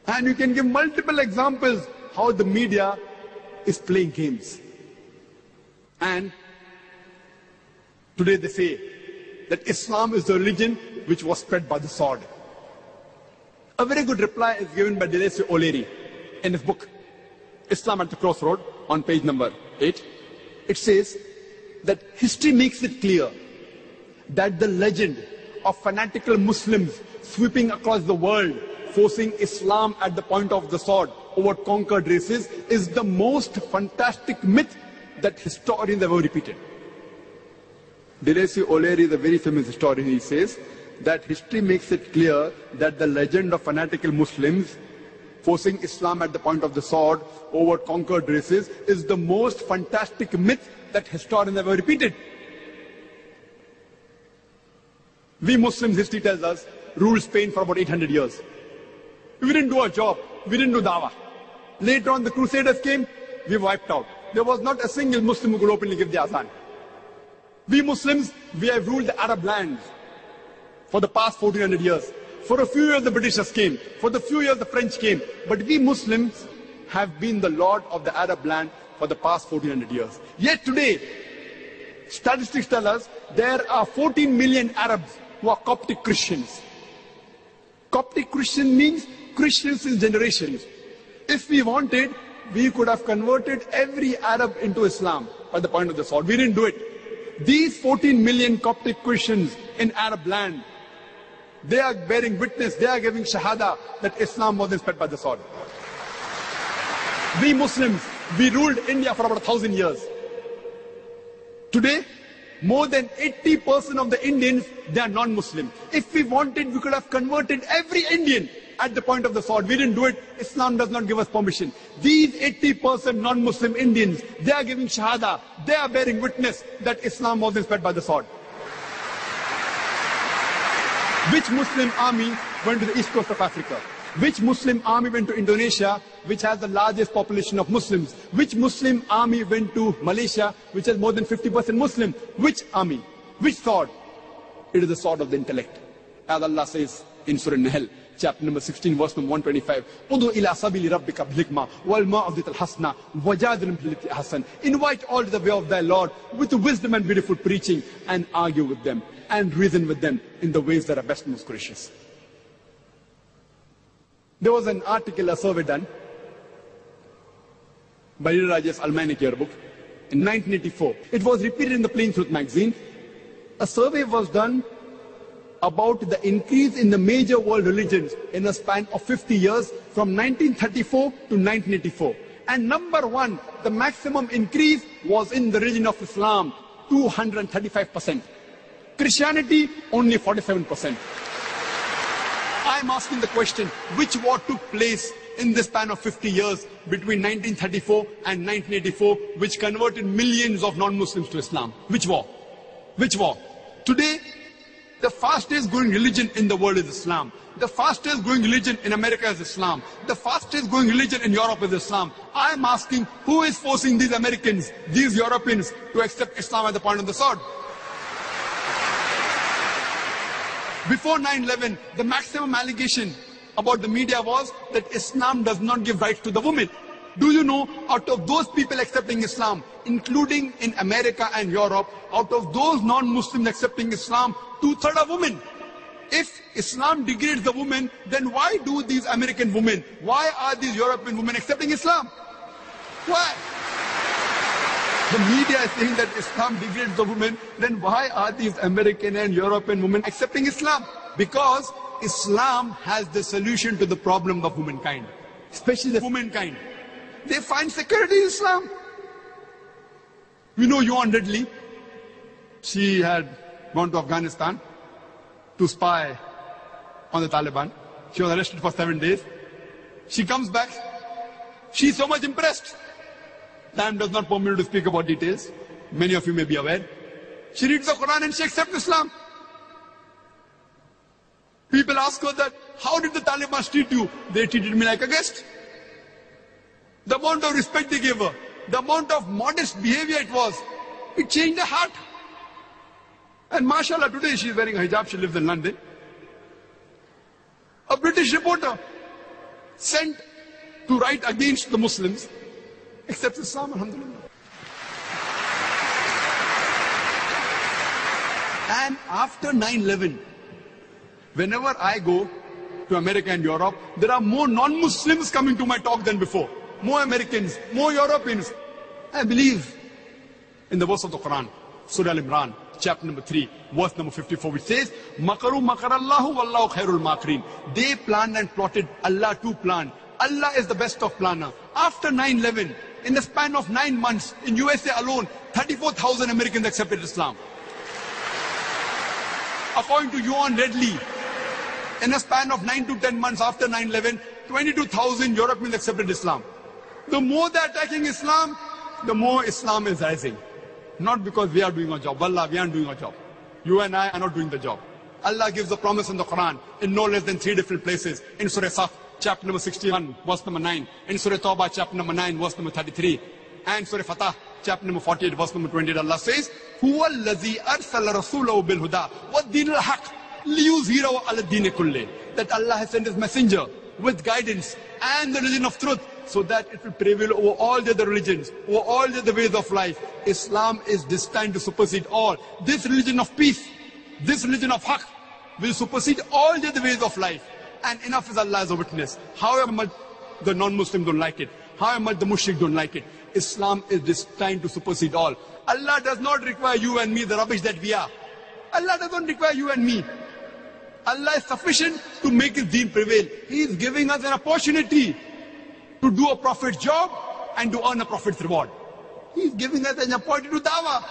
And you can give multiple examples how the media is playing games. And today they say that Islam is the religion which was spread by the sword. A very good reply is given by Deleuze O'Leary in his book, Islam at the Crossroad, on page number 8. It says that history makes it clear that the legend of fanatical Muslims sweeping across the world, forcing Islam at the point of the sword over conquered races, is the most fantastic myth that historians have ever repeated. Deleuze O'Leary is a very famous historian. He says that history makes it clear that the legend of fanatical Muslims forcing Islam at the point of the sword over conquered races is the most fantastic myth that historians have ever repeated. We Muslims, history tells us, ruled Spain for about 800 years. We didn't do our job. We didn't do dawah. Later on, the Crusaders came, we wiped out. There was not a single Muslim who could openly give the azan. We Muslims, we have ruled the Arab lands for the past 1400 years. For a few years, the Britishers came. For the few years, the French came. But we Muslims have been the lord of the Arab land for the past 1400 years. Yet today, statistics tell us there are 14 million Arabs who are Coptic Christians. Coptic Christian means Christians in generations. If we wanted, we could have converted every Arab into Islam by the point of the sword. We didn't do it. These 14 million Coptic Christians in Arab land, they are bearing witness, they are giving shahada that Islam wasn't spread by the sword. We Muslims, we ruled India for about 1,000 years. Today, more than 80% of the Indians, they are non-Muslim. If we wanted, we could have converted every Indian at the point of the sword. We didn't do it. Islam does not give us permission. These 80% non-Muslim Indians, they are giving shahada. They are bearing witness that Islam wasn't spread by the sword. Which Muslim army went to the east coast of Africa? Which Muslim army went to Indonesia, which has the largest population of Muslims? Which Muslim army went to Malaysia, which has more than 50% Muslim? Which army? Which sword? It is the sword of the intellect. As Allah says in Surah Nahl, chapter number 16, verse number 125. Udu ila sabili rabbika bil-hikma wal ma'udital hasna wajadilhum billati ahsan. Invite all to the way of thy Lord with wisdom and beautiful preaching, and argue with them and reason with them in the ways that are best and most gracious. There was an article, a survey done by Rajesh Almanic yearbook in 1984. It was repeated in the Plain Truth magazine. A survey was done about the increase in the major world religions in a span of 50 years from 1934 to 1984. And number one, the maximum increase was in the religion of Islam, 235%. Christianity, only 47%. I'm asking the question, which war took place in the span of 50 years between 1934 and 1984, which converted millions of non-Muslims to Islam? Which war? Which war? Today, the fastest growing religion in the world is Islam. The fastest growing religion in America is Islam. The fastest growing religion in Europe is Islam. I'm asking, who is forcing these Americans, these Europeans, to accept Islam at the point of the sword? Before 9/11, the maximum allegation about the media was that Islam does not give rights to the women. Do you know, out of those people accepting Islam, including in America and Europe, out of those non-Muslims accepting Islam, 2/3 are women. If Islam degrades the women, then why do these American women, why are these European women accepting Islam? Why? The media is saying that Islam degrades the women, then why are these American and European women accepting Islam? Because Islam has the solution to the problem of womankind, especially the womankind. They find security in Islam. We know Yuan Ridley. She had gone to Afghanistan to spy on the Taliban. She was arrested for 7 days. She comes back. She's so much impressed. Time does not permit me to speak about details. Many of you may be aware. She reads the Quran and she accepts Islam. People ask her that, how did the Taliban treat you? They treated me like a guest. The amount of respect they gave her, the amount of modest behavior it was, it changed her heart. And mashallah, today she is wearing a hijab, she lives in London. A British reporter sent to write against the Muslims, except Islam, alhamdulillah. And after 9/11, whenever I go to America and Europe, there are more non-Muslims coming to my talk than before. More Americans, more Europeans. I believe in the verse of the Quran, Surah Al-Imran, chapter number 3, verse number 54, which says, Makaru makarallahu wallahu khairul makirin. They planned and plotted, Allah too planned. Allah is the best of planner. After 9/11, in the span of 9 months, in USA alone, 34,000 Americans accepted Islam. According to Johan Redley, in a span of 9 to 10 months after 9/11, 22,000 Europeans accepted Islam. The more they are attacking Islam, the more Islam is rising. Not because we are doing our job. Wallah, we aren't doing our job. You and I are not doing the job. Allah gives a promise in the Quran in no less than 3 different places. In Surah Saf, chapter number 61, verse number 9. In Surah Tawbah, chapter number 9, verse number 33. And Surah Fatah, chapter number 48, verse number 28. Allah says, هُوَ الَّذِي أَرْسَلَ رَسُولَهُ بِالْهُدَى وَالدِّينِ الْحَقِّ لِيُظْهِرَهُ عَلَى الدِّينِ كُلِّهِ. That Allah has sent His messenger with guidance and the religion of truth, so that it will prevail over all the other religions, over all the other ways of life. Islam is destined to supersede all. This religion of peace, this religion of haqq, will supersede all the other ways of life. And enough is Allah as a witness. However much the non-Muslims don't like it, however much the mushrik don't like it, Islam is destined to supersede all. Allah does not require you and me, the rubbish that we are. Allah doesn't require you and me. Allah is sufficient to make His deen prevail. He is giving us an opportunity to do a prophet's job and to earn a prophet's reward. He is giving us an opportunity to dawah.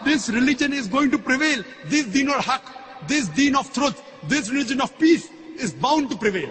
This religion is going to prevail. This deen of haqq, this deen of truth, this religion of peace is bound to prevail.